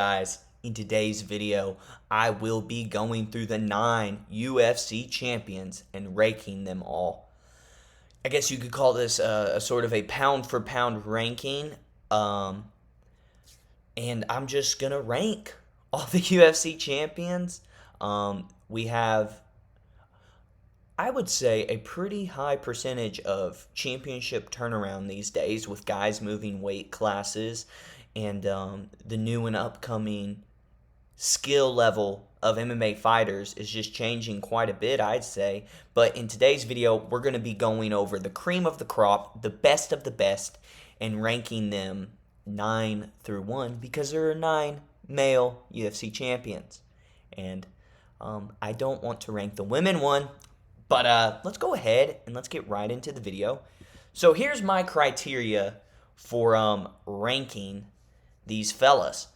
Guys, in today's video, I will be going through the 9 UFC champions and ranking them all. I guess you could call this a sort of a pound for pound ranking. And I'm just going to rank all the UFC champions. We have, I would say, a pretty high percentage of championship turnaround these days with guys moving weight classes and the new and upcoming skill level of MMA fighters is just changing quite a bit, I'd say. But in today's video, we're going to be going over the cream of the crop, the best of the best, and ranking them 9 through 1 because there are 9 male UFC champions. And I don't want to rank the women one, but let's go ahead and let's get right into the video. So here's my criteria for ranking these fellas.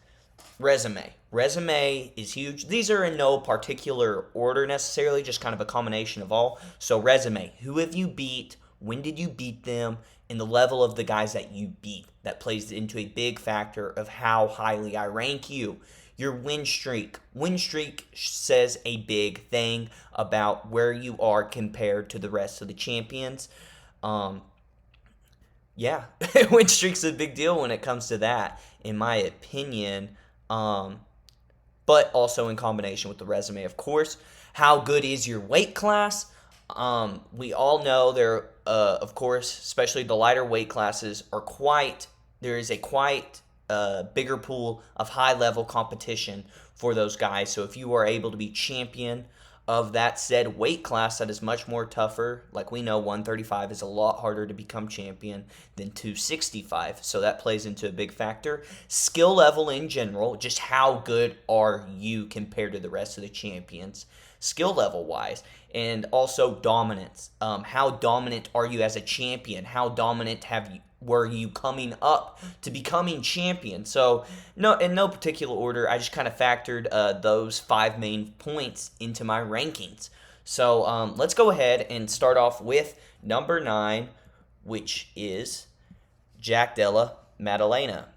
Resume is huge. These are in no particular order necessarily, just kind of a combination of all. So resume, who have you beat? When did you beat them? And the level of the guys that you beat. That plays into a big factor of how highly I rank you. Your win streak. Win streak says a big thing about where you are compared to the rest of the champions. Yeah, win streak's a big deal when it comes to that, in my opinion. But also in combination with the resume, of course. How good is your weight class? We all know there, of course, especially the lighter weight classes there is a quite bigger pool of high-level competition for those guys. So if you are able to be champion of that said weight class, that is much more tougher. Like we know, 135 is a lot harder to become champion than 265. So that plays into a big factor. Skill level in general, just how good are you compared to the rest of the champions, skill level wise. And also dominance. How dominant are you as a champion? How dominant were you coming up to becoming champion? So, no, in no particular order, I just kind of factored those 5 main points into my rankings. So, let's go ahead and start off with number 9, which is Jack Della Maddalena.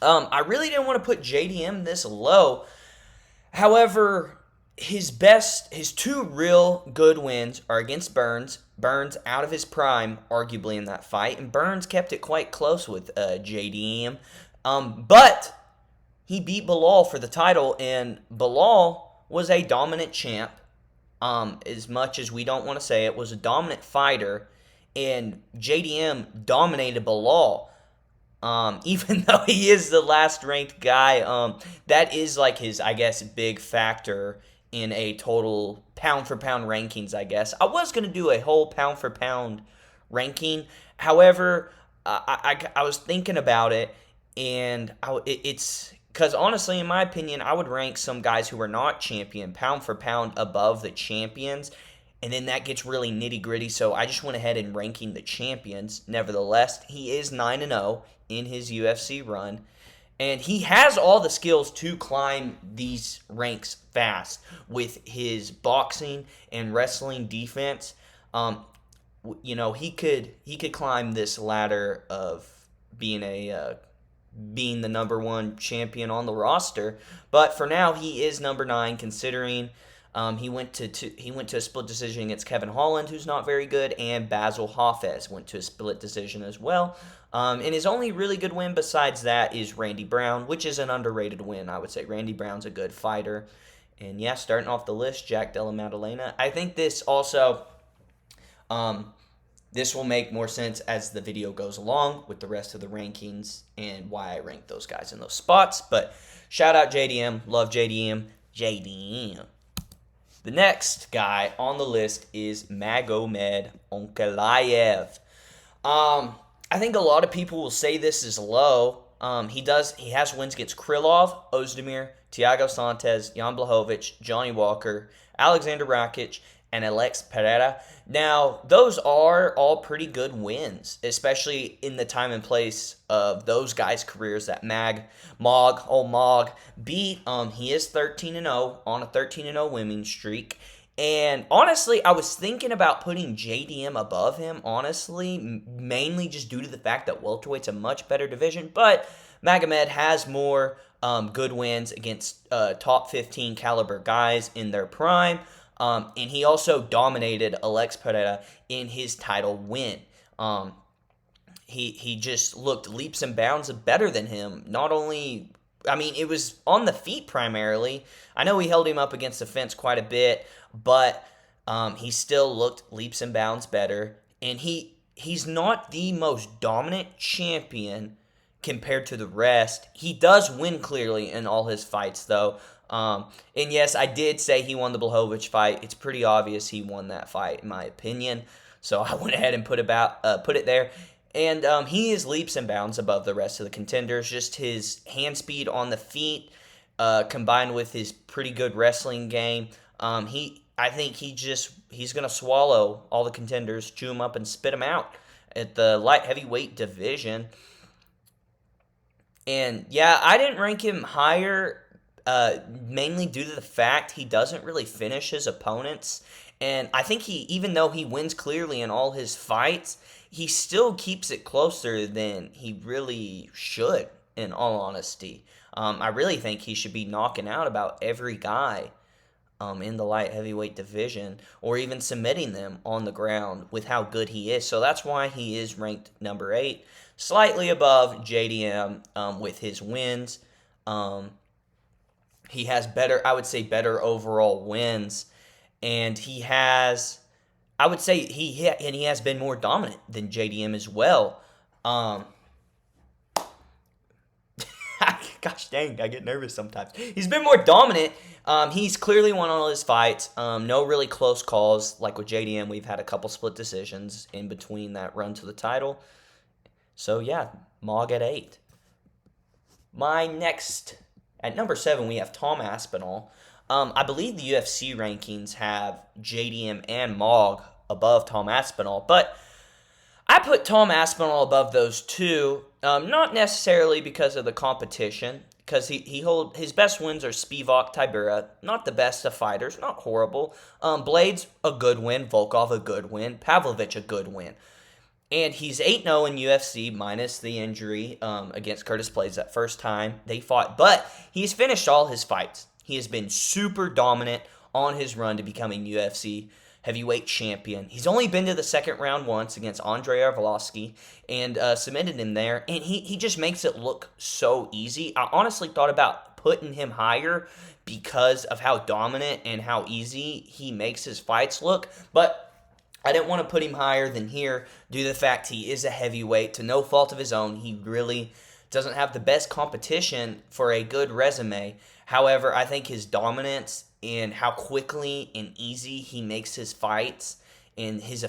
I really didn't want to put JDM this low. However, his 2 real good wins are against Burns. Burns out of his prime, arguably, in that fight. And Burns kept it quite close with JDM. But he beat Bilal for the title, and Bilal was a dominant champ. As much as we don't want to say it, was a dominant fighter. And JDM dominated Bilal. Even though he is the last ranked guy, that is like his, I guess, big factor in a total pound for pound rankings, I guess. I was going to do a whole pound for pound ranking. However, I was thinking about it, and it's because honestly, in my opinion, I would rank some guys who are not champion pound for pound above the champions, and then that gets really nitty gritty. So I just went ahead and ranking the champions. Nevertheless, he is 9-0 in his UFC run. And he has all the skills to climb these ranks fast with his boxing and wrestling defense. He could climb this ladder of being the number 1 champion on the roster. But for now, he is number 9, considering he went to a split decision against Kevin Holland, who's not very good, and Basil Hafez went to a split decision as well. And his only really good win besides that is Randy Brown, which is an underrated win, I would say. Randy Brown's a good fighter. And yeah, starting off the list, Jack Della Maddalena. I think this also, this will make more sense as the video goes along with the rest of the rankings and why I rank those guys in those spots. But shout out JDM. Love JDM. JDM. The next guy on the list is Magomed Ankalaev. I think a lot of people will say this is low. He has wins against Krylov, Ozdemir, Thiago Santos, Jan Blachowicz, Johnny Walker, Alexander Rakic, and Alex Pereira. Now, those are all pretty good wins, especially in the time and place of those guys' careers that Mog beat. He is 13-0 on a 13-0 winning streak. And honestly, I was thinking about putting JDM above him, honestly, mainly just due to the fact that welterweight's a much better division. But Magomed has more good wins against top 15 caliber guys in their prime. And he also dominated Alex Pereira in his title win. He just looked leaps and bounds better than him. Not only, I mean, it was on the feet primarily. I know he held him up against the fence quite a bit, but he still looked leaps and bounds better. And he's not the most dominant champion compared to the rest. He does win clearly in all his fights, though. And yes, I did say he won the Blachowicz fight. It's pretty obvious he won that fight, in my opinion. So I went ahead and put it there. And he is leaps and bounds above the rest of the contenders. Just his hand speed on the feet, combined with his pretty good wrestling game. I think he's gonna swallow all the contenders, chew them up, and spit them out at the light heavyweight division. And yeah, I didn't rank him higher, mainly due to the fact he doesn't really finish his opponents. And I think even though he wins clearly in all his fights, he still keeps it closer than he really should, in all honesty. I really think he should be knocking out about every guy in the light heavyweight division, or even submitting them on the ground with how good he is. So that's why he is ranked number 8, slightly above JDM with his wins. He has better overall wins, and he has, I would say he has been more dominant than JDM as well. Gosh dang, I get nervous sometimes. He's been more dominant. He's clearly won all his fights. No really close calls. Like with JDM, we've had a couple split decisions in between that run to the title. So yeah, Mog at 8. At number 7, we have Tom Aspinall. I believe the UFC rankings have JDM and Mog above Tom Aspinall, but I put Tom Aspinall above those two, not necessarily because of the competition, because his best wins are Spivak, Tybura, not the best of fighters, not horrible. Blades, a good win. Volkov, a good win. Pavlovich, a good win. And he's 8-0 in UFC, minus the injury against Curtis Blades that first time they fought. But he's finished all his fights. He has been super dominant on his run to becoming UFC heavyweight champion. He's only been to the second round once against Andrei Arlovsky and submitted him there. And he just makes it look so easy. I honestly thought about putting him higher because of how dominant and how easy he makes his fights look. But I didn't want to put him higher than here due to the fact he is a heavyweight. To no fault of his own, he really doesn't have the best competition for a good resume. However, I think his dominance and how quickly and easy he makes his fights, and he's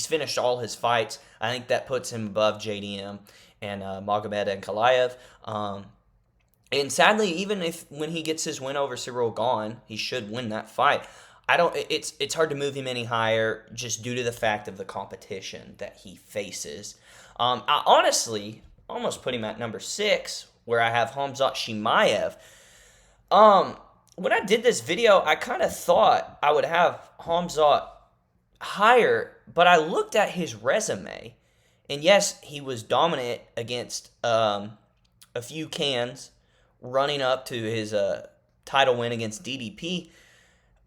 finished all his fights, I think that puts him above JDM and Magomed Ankalaev. And sadly, even when he gets his win over Cyril Gane, he should win that fight. It's hard to move him any higher just due to the fact of the competition that he faces. I honestly almost put him at number 6, where I have Khamzat Chimaev. When I did this video, I kind of thought I would have Khamzat higher, but I looked at his resume, and yes, he was dominant against a few cans, running up to his title win against DDP.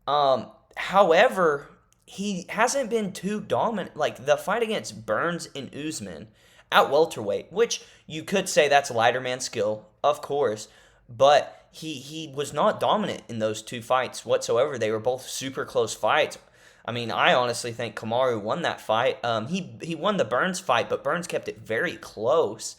However, he hasn't been too dominant. Like the fight against Burns and Usman at welterweight, which you could say that's lighter man skill, of course, but he was not dominant in those two fights whatsoever. They were both super close fights. I mean, I honestly think Kamaru won that fight. He won the Burns fight, but Burns kept it very close.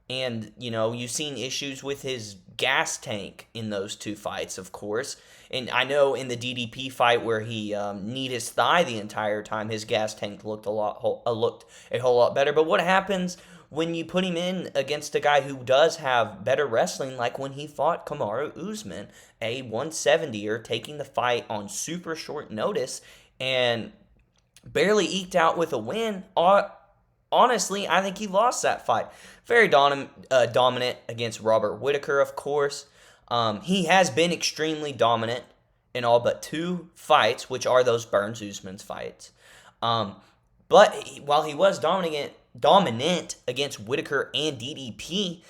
And, you've seen issues with his gas tank in those two fights, of course. And I know in the DDP fight where he kneed his thigh the entire time, his gas tank looked a whole lot better. But what happens when you put him in against a guy who does have better wrestling, like when he fought Kamaru Usman, a 170er, taking the fight on super short notice and barely eked out with a win? Honestly, I think he lost that fight. Very dominant against Robert Whittaker, of course. He has been extremely dominant in all but 2 fights, which are those Burns-Usman's fights. But while he was dominant against Whittaker and DDP,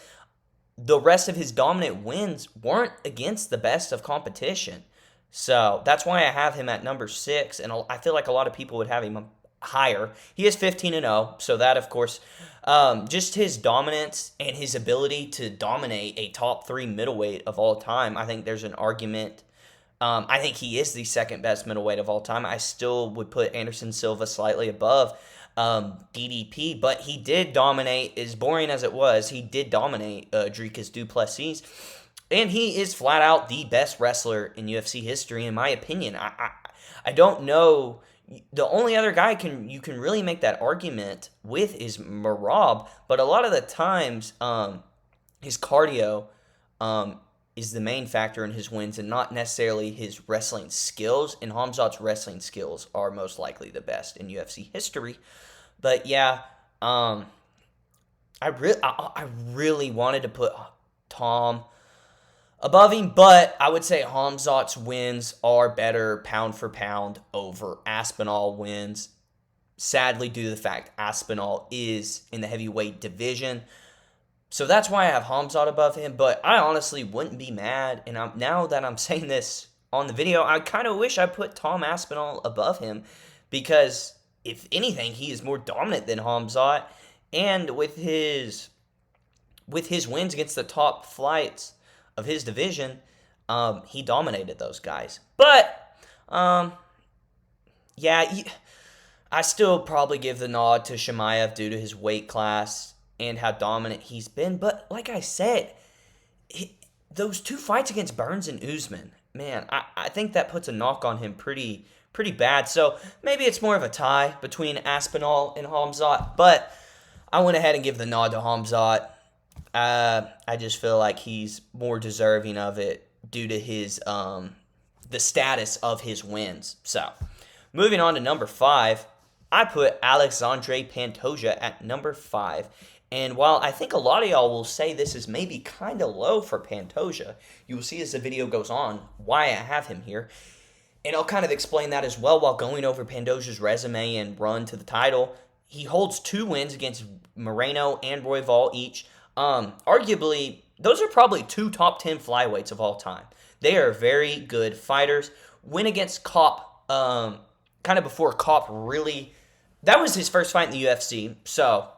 the rest of his dominant wins weren't against the best of competition. So that's why I have him at number 6, and I feel like a lot of people would have him higher. He is 15-0, so that, of course, just his dominance and his ability to dominate a top 3 middleweight of all time. I think there's an argument. I think he is the second best middleweight of all time. I still would put Anderson Silva slightly above DDP, but he did dominate. As boring as it was, he did dominate Dricus du Plessis, and he is flat out the best wrestler in UFC history, in my opinion. I don't know. The only other guy you can really make that argument with is Merab, but a lot of the times, his cardio is the main factor in his wins, and not necessarily his wrestling skills. And Hamzat's wrestling skills are most likely the best in UFC history. But yeah, I really wanted to put Tom above him, but I would say Hamzat's wins are better pound for pound over Aspinall wins. Sadly, due to the fact Aspinall is in the heavyweight division. So that's why I have Hamzat above him, but I honestly wouldn't be mad. And now that I'm saying this on the video, I kind of wish I put Tom Aspinall above him, because if anything, he is more dominant than Hamzat. And with his wins against the top flights of his division, he dominated those guys. But yeah, I still probably give the nod to Chimaev due to his weight class and how dominant he's been. But like I said, those 2 fights against Burns and Usman, man, I think that puts a knock on him pretty bad. So maybe it's more of a tie between Aspinall and Hamzat, but I went ahead and give the nod to Hamzat. I just feel like he's more deserving of it due to his the status of his wins. So, moving on to number 5, I put Alexandre Pantoja at number 5. And while I think a lot of y'all will say this is maybe kind of low for Pantoja, you will see as the video goes on why I have him here. And I'll kind of explain that as well while going over Pantoja's resume and run to the title. He holds 2 wins against Moreno and Royval each. Arguably, those are probably 2 top 10 flyweights of all time. They are very good fighters. Win against Kopp, kind of before Kopp really... That was his first fight in the UFC, so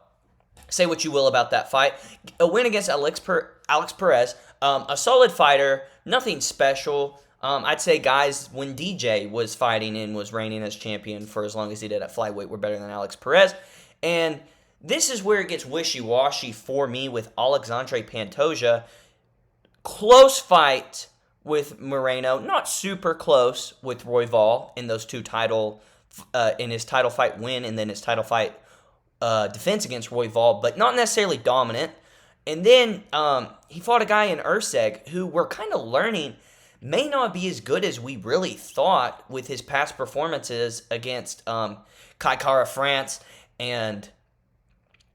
say what you will about that fight. A win against Alex Perez, a solid fighter, nothing special. I'd say guys, when DJ was fighting and was reigning as champion for as long as he did at flyweight, were better than Alex Perez. And this is where it gets wishy-washy for me with Alexandre Pantoja. Close fight with Moreno, not super close with Royval in those 2 in his title fight win and then his title fight defense against Royval, but not necessarily dominant. And then he fought a guy in Urseg who we're kind of learning may not be as good as we really thought with his past performances against Kai Kara France, and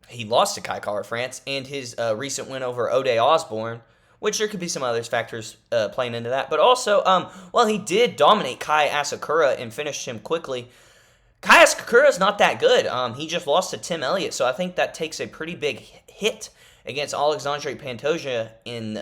he lost to Kai Kara France, and his recent win over O'Day Osborne, which there could be some other factors playing into that. But also, while he did dominate Kai Asakura and finished him quickly, Kai Asakura is not that good. He just lost to Tim Elliott, so I think that takes a pretty big hit against Alexandre Pantoja in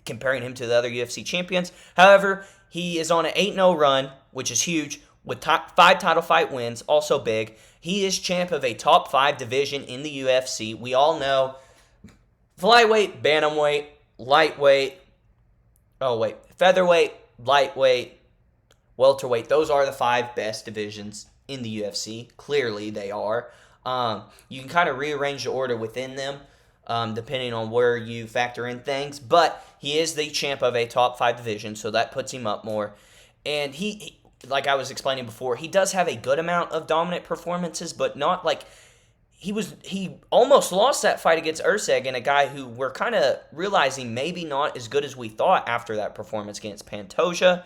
comparing him to the other UFC champions. However, he is on an 8-0 run, which is huge, with 5 title fight wins, also big. He is champ of a top 5 division in the UFC. We all know flyweight, bantamweight, lightweight, featherweight, lightweight, welterweight. Those are the 5 best divisions in the UFC. Clearly, they are. You can kind of rearrange the order within them, depending on where you factor in things. But he is the champ of a top 5 division, so that puts him up more. And he, like I was explaining before, he does have a good amount of dominant performances, but not like he almost lost that fight against Urseg, and a guy who we're kind of realizing maybe not as good as we thought after that performance against Pantoja.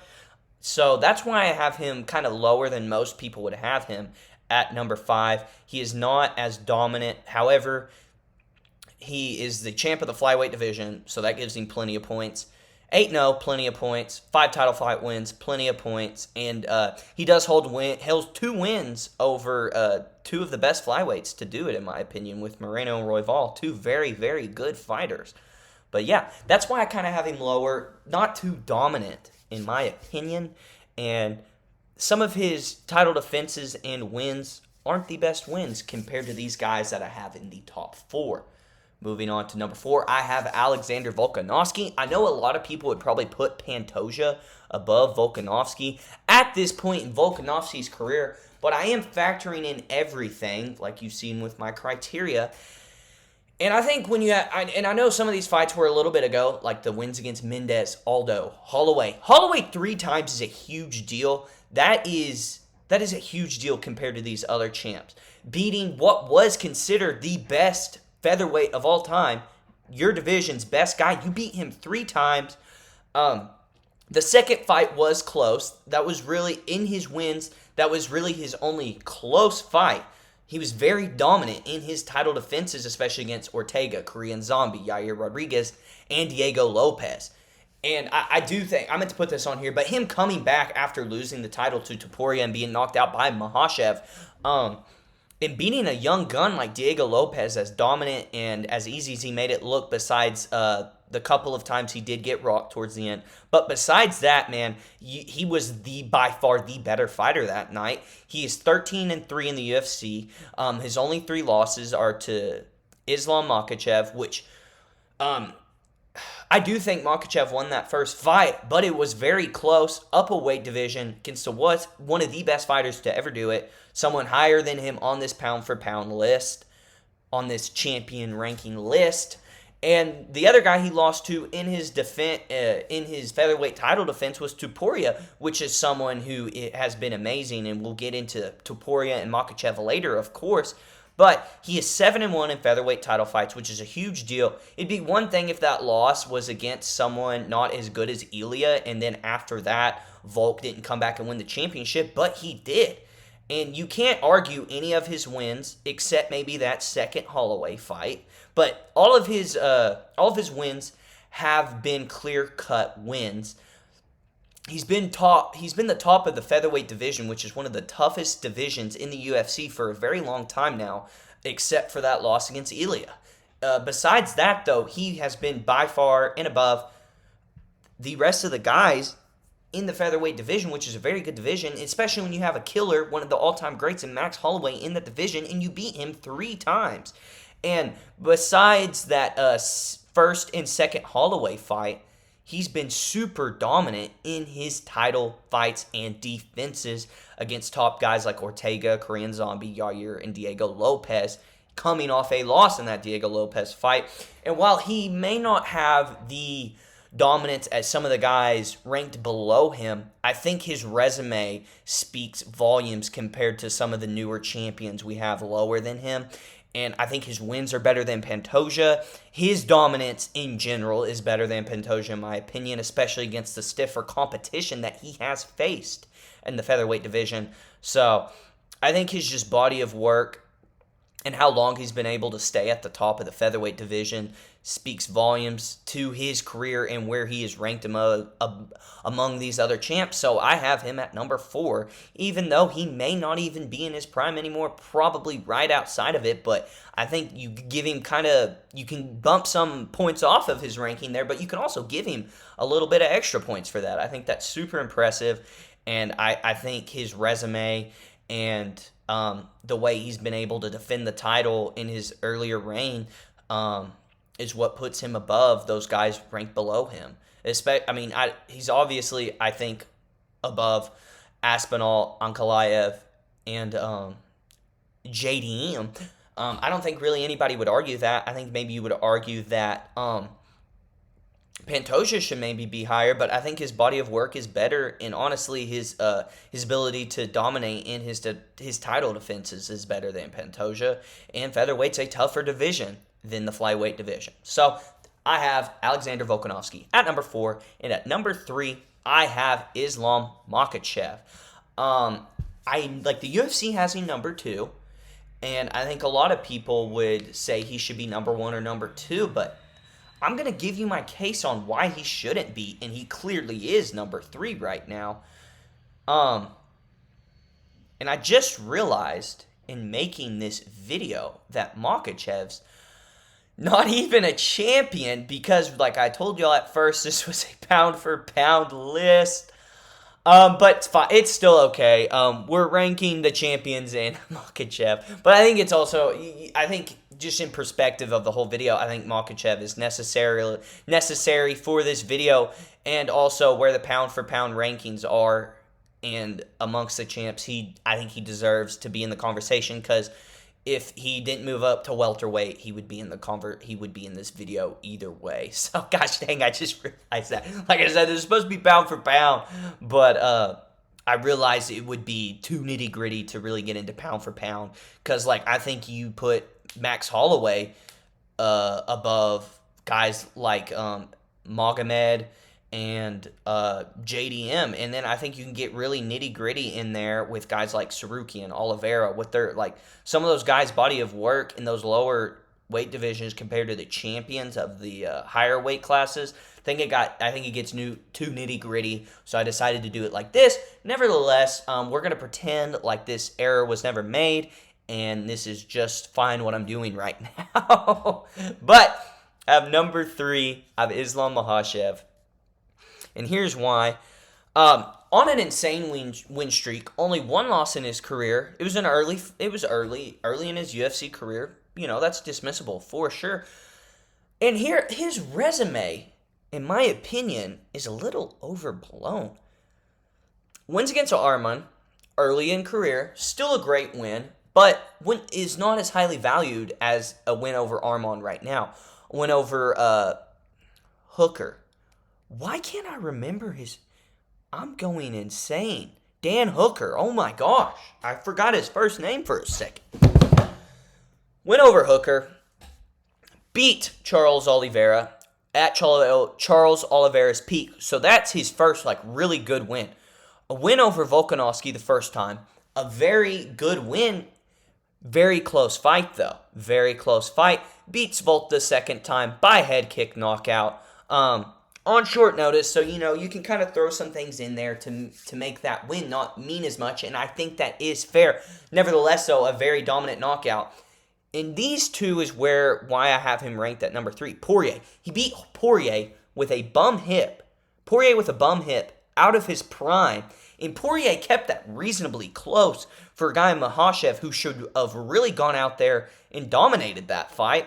So that's why I have him kind of lower than most people would have him at number 5. He is not as dominant. However, he is the champ of the flyweight division, so that gives him plenty of points. 8-0, plenty of points. 5 title fight wins, plenty of points. And he does hold 2 wins over 2 of the best flyweights to do it, in my opinion, with Moreno and Royval. 2 very, very good fighters. But yeah, that's why I kind of have him lower. Not too dominant, in my opinion. And some of his title defenses and wins aren't the best wins compared to these guys that I have in the top 4. Moving on to number 4, I have Alexander Volkanovski. I know a lot of people would probably put Pantoja above Volkanovski at this point in Volkanovski's career, but I am factoring in everything, like you've seen with my criteria. And I think when I know some of these fights were a little bit ago, like the wins against Mendez, Aldo, Holloway. Holloway 3 times is a huge deal. That is a huge deal compared to these other champs. Beating what was considered the best featherweight of all time, your division's best guy, you beat him 3 times. The second fight was close. That was really, in his wins, that was really his only close fight. He was very dominant in his title defenses, especially against Ortega, Korean Zombie, Yair Rodriguez, and Diego Lopez. And I do think, I meant to put this on here, but him coming back after losing the title to Topuria and being knocked out by Makhachev, and beating a young gun like Diego Lopez as dominant and as easy as he made it look, besides the couple of times he did get rocked towards the end. But besides that, man, he was by far the better fighter that night. He is 13-3 in the UFC. His only 3 losses are to Islam Makachev, which I do think Makachev won that first fight, but it was very close. Up a weight division against one of the best fighters to ever do it. Someone higher than him on this pound-for-pound list, on this champion ranking list. And the other guy he lost to in his featherweight title defense was Topuria, which is someone who has been amazing, and we'll get into Topuria and Makachev later, of course. But he is 7-1 in featherweight title fights, which is a huge deal. It'd be one thing if that loss was against someone not as good as Ilya, and then after that, Volk didn't come back and win the championship, but he did. And you can't argue any of his wins except maybe that second Holloway fight. But all of his wins have been clear-cut wins. He's been the top of the featherweight division, which is one of the toughest divisions in the UFC for a very long time now, except for that loss against Ilya. Besides that, though, he has been by far and above the rest of the guys in the featherweight division, which is a very good division, especially when you have a killer, one of the all-time greats in Max Holloway in that division, and you beat him 3 times. And besides that first and second Holloway fight, he's been super dominant in his title fights and defenses against top guys like Ortega, Korean Zombie, Yair, and Diego Lopez, coming off a loss in that Diego Lopez fight. And while he may not have the dominance as some of the guys ranked below him, I think his resume speaks volumes compared to some of the newer champions we have lower than him. And I think his wins are better than Pantoja. His dominance in general is better than Pantoja, in my opinion, especially against the stiffer competition that he has faced in the featherweight division. So I think his just body of work and how long he's been able to stay at the top of the featherweight division speaks volumes to his career and where he is ranked among these other champs. So I have him at number 4, even though he may not even be in his prime anymore, probably right outside of it. But I think you give him you can bump some points off of his ranking there, but you can also give him a little bit of extra points for that. I think that's super impressive, and I think his resume and the way he's been able to defend the title in his earlier reign is what puts him above those guys ranked below him. He's obviously, I think, above Aspinall, Ankalaev, and JDM. I don't think really anybody would argue that. I think maybe you would argue that Pantoja should maybe be higher, but I think his body of work is better, and honestly, his ability to dominate in his title defenses is better than Pantoja, and featherweight's a tougher division than the flyweight division. So I have Alexander Volkanovski at number 4, and at number 3, I have Islam Makachev. The UFC has him number 2, and I think a lot of people would say he should be number 1 or number 2, but I'm going to give you my case on why he shouldn't be, and he clearly is number 3 right now. And I just realized in making this video that Makhachev's Not even a champion, because like I told y'all at first, this was a pound for pound list. But it's fine. It's still okay. We're ranking the champions in Makachev, but I think it's also, I think just in perspective of the whole video, I think Makachev is necessary for this video, and also where the pound for pound rankings are, and amongst the champs, I think he deserves to be in the conversation, because if he didn't move up to welterweight, he would be in this video either way. So gosh dang, I just realized that. Like I said, it's supposed to be pound for pound, but I realized it would be too nitty gritty to really get into pound for pound, because like I think you put Max Holloway above guys like Magomed and JDM, and then I think you can get really nitty gritty in there with guys like Saruki and Oliveira, with their like some of those guys' body of work in those lower weight divisions compared to the champions of the higher weight classes. I think it gets too nitty gritty, so I decided to do it like this. Nevertheless, we're gonna pretend like this error was never made, and this is just fine what I'm doing right now. But I have number 3. I have Islam Makachev. And here's why. On an insane win streak, only one loss in his career. It was early in his UFC career. You know, that's dismissible for sure. And here, his resume, in my opinion, is a little overblown. Wins against Arman, early in career, still a great win, but is not as highly valued as a win over Arman right now. A win over Hooker. Why can't I remember his... I'm going insane. Dan Hooker. Oh my gosh. I forgot his first name for a second. Went over Hooker. Beat Charles Oliveira at Charles Oliveira's peak. So that's his first like really good win. A win over Volkanovski the first time. A very good win. Very close fight though. Very close fight. Beats Volt the second time by head kick knockout. On short notice, so you know you can kind of throw some things in there to make that win not mean as much, and I think that is fair. Nevertheless, though, a very dominant knockout. And these two is why I have him ranked at number 3. Poirier. He beat Poirier with a bum hip. Poirier with a bum hip out of his prime. And Poirier kept that reasonably close for a guy in Makhachev who should have really gone out there and dominated that fight.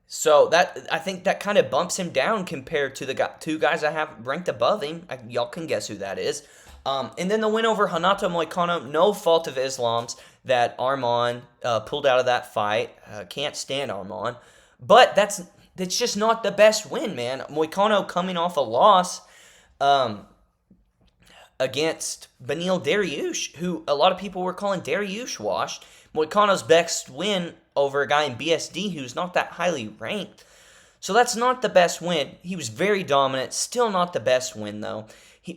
So I think that kind of bumps him down compared to the two guys I have ranked above him. Y'all can guess who that is. And then the win over Renato Moicano, no fault of Islam's that Arman pulled out of that fight. Can't stand Arman. But that's just not the best win, man. Moicano coming off a loss against Beneil Dariush, who a lot of people were calling Dariush washed. Moicano's best win over a guy in BSD who's not that highly ranked. So that's not the best win. He was very dominant. Still not the best win, though.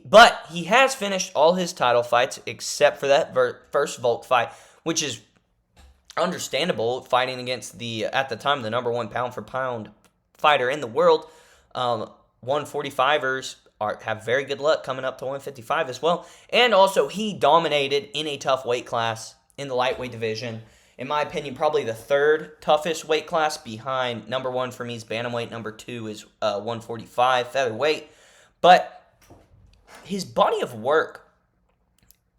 But he has finished all his title fights except for that first Volk fight, which is understandable, fighting against at the time, the number 1 pound-for-pound fighter in the world. 145ers have very good luck coming up to 155 as well. And also, he dominated in a tough weight class in the lightweight division. In my opinion, probably the 3rd toughest weight class behind number 1 for me is bantamweight, number 2 is 145 featherweight. But his body of work,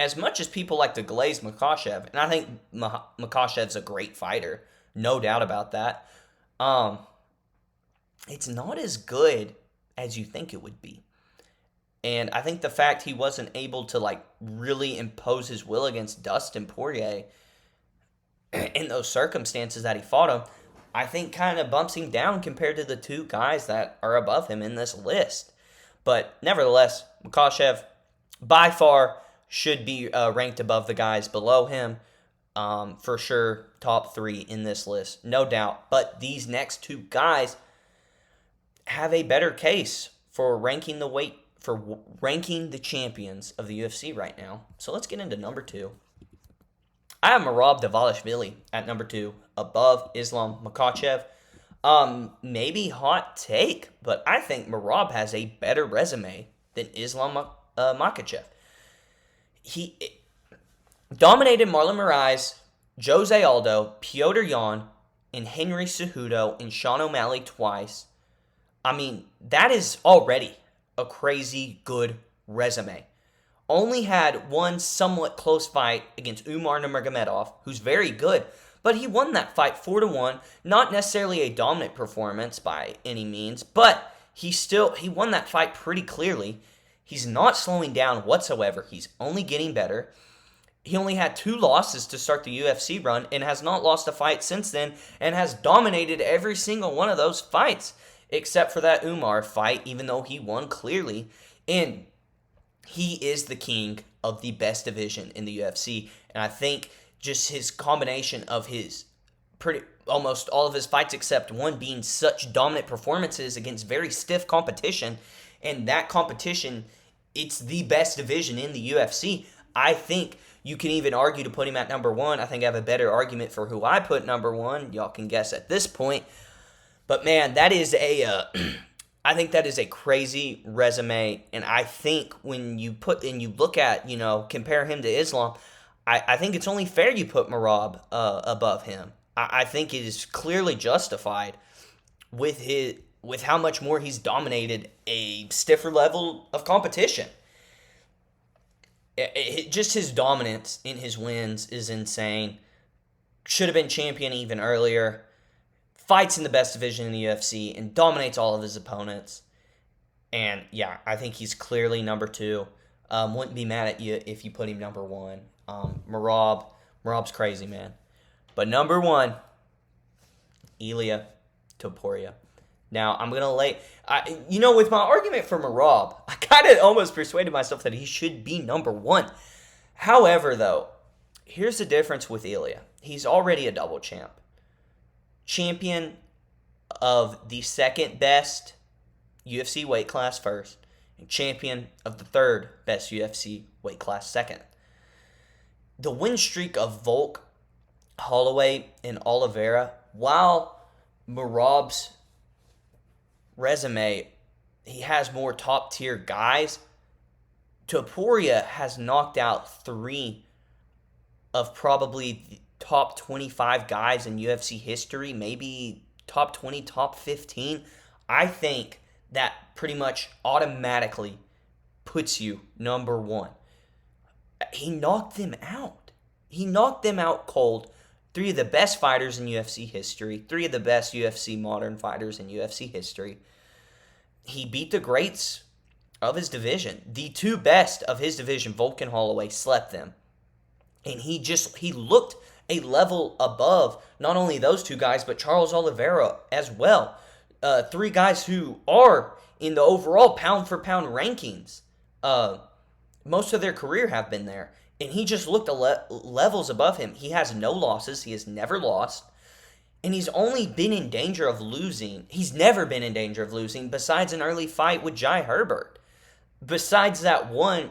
as much as people like to glaze Makachev, and I think Makachev's a great fighter, no doubt about that, it's not as good as you think it would be. And I think the fact he wasn't able to like really impose his will against Dustin Poirier in those circumstances that he fought him, I think kind of bumps him down compared to the two guys that are above him in this list. But nevertheless, Makachev by far should be ranked above the guys below him. For sure, top 3 in this list, no doubt. But these next 2 guys have a better case for ranking the champions of the UFC right now. So let's get into number 2. I have Merab Dvalishvili at number 2, above Islam Makachev. Maybe hot take, but I think Merab has a better resume than Islam Makachev. He dominated Marlon Moraes, Jose Aldo, Piotr Jan, and Henry Cejudo and Sean O'Malley twice. I mean, that is already a crazy good resume. Only had one somewhat close fight against Umar Nurmagomedov, who's very good, but he won that fight 4-1. Not necessarily a dominant performance by any means, but he won that fight pretty clearly. He's not slowing down whatsoever. He's only getting better. He only had 2 losses to start the UFC run and has not lost a fight since then and has dominated every single one of those fights except for that Umar fight, even though he won clearly. And he is the king of the best division in the UFC. And I think just his combination of his almost all of his fights except one being such dominant performances against very stiff competition, and that competition, it's the best division in the UFC. I think you can even argue to put him at number 1. I think I have a better argument for who I put number 1. Y'all can guess at this point. But man, that is I think that is a crazy resume. And I think when you look at, compare him to Islam, I think it's only fair you put Merab above him. I think it is clearly justified with how much more he's dominated a stiffer level of competition. Just his dominance in his wins is insane. Should have been champion even earlier. Fights in the best division in the UFC and dominates all of his opponents. And yeah, I think he's clearly number 2. Wouldn't be mad at you if you put him number 1. Merab's crazy, man. But number 1, Ilia Topuria. Now, I'm going to with my argument for Merab, I kind of almost persuaded myself that he should be number 1. However, though, here's the difference with Ilia. He's already a double champ. Champion of the second best UFC weight class first, and champion of the third best UFC weight class second. The win streak of Volk, Holloway, and Oliveira, while Merab's resume, he has more top tier guys, Topuria has knocked out 3 of probably the top 25 guys in UFC history, maybe top 20, top 15. I think that pretty much automatically puts you number 1. He knocked them out. He knocked them out cold. 3 of the best fighters in UFC history. 3 of the best UFC modern fighters in UFC history. He beat the greats of his division. The 2 best of his division, Volk and Holloway, slept them. And he looked a level above not only those 2 guys, but Charles Oliveira as well. 3 guys who are in the overall pound-for-pound rankings. Most of their career have been there. And he just looked levels above him. He has no losses. He has never lost. And he's only been in danger of losing. He's never been in danger of losing besides an early fight with Jai Herbert. Besides that one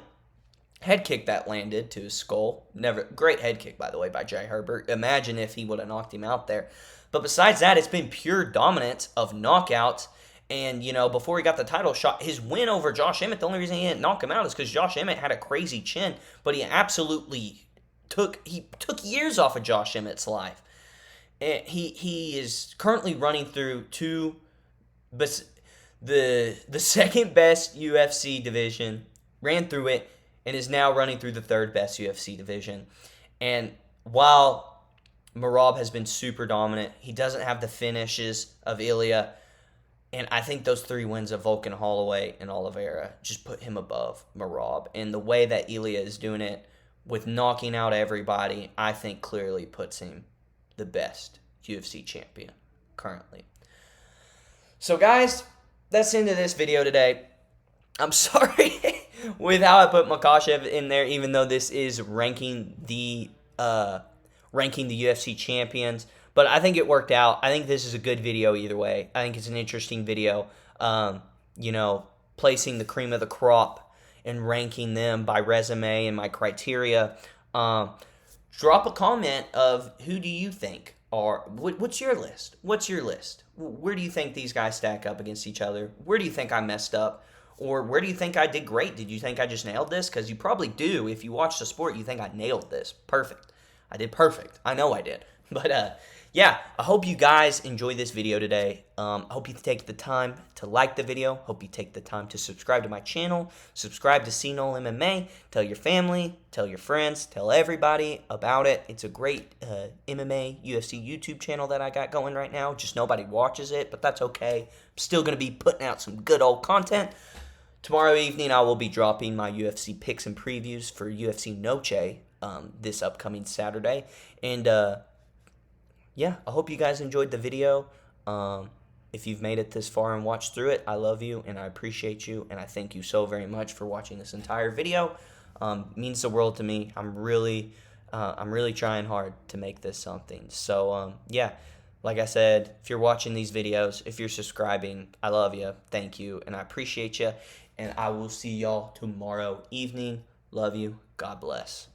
head kick that landed to his skull. Great head kick, by the way, by Jai Herbert. Imagine if he would have knocked him out there. But besides that, it's been pure dominance of knockouts. And, before he got the title shot, his win over Josh Emmett, the only reason he didn't knock him out is because Josh Emmett had a crazy chin. But he absolutely took years off of Josh Emmett's life. And he is currently running through the second best UFC division, ran through it, and is now running through the third best UFC division. And while Merab has been super dominant, he doesn't have the finishes of Ilia. And I think those 3 wins of Volk and Holloway and Oliveira just put him above Merab. And the way that Ilia is doing it with knocking out everybody, I think clearly puts him the best UFC champion currently. So guys, that's the end of this video today. I'm sorry with how I put Makachev in there, even though this is ranking the UFC champions. But I think it worked out. I think this is a good video either way. I think it's an interesting video, placing the cream of the crop and ranking them by resume and my criteria. Drop a comment of who do you think are, what's your list? What's your list? Where do you think these guys stack up against each other? Where do you think I messed up? Or where do you think I did great? Did you think I just nailed this? Because you probably do. If you watch the sport, you think I nailed this. Perfect. I did perfect. I know I did. But, yeah, I hope you guys enjoy this video today. I hope you take the time to like the video. Hope you take the time to subscribe to my channel. Subscribe to C-Noel MMA. Tell your family, tell your friends, tell everybody about it. It's a great MMA UFC YouTube channel that I got going right now. Just nobody watches it, but that's okay. I'm still going to be putting out some good old content. Tomorrow evening, I will be dropping my UFC picks and previews for UFC Noche this upcoming Saturday. And yeah, I hope you guys enjoyed the video. If you've made it this far and watched through it, I love you and I appreciate you. And I thank you so very much for watching this entire video. Means the world to me. I'm really trying hard to make this something. So, yeah. Like I said, if you're watching these videos, if you're subscribing, I love you. Thank you. And I appreciate you. And I will see y'all tomorrow evening. Love you. God bless.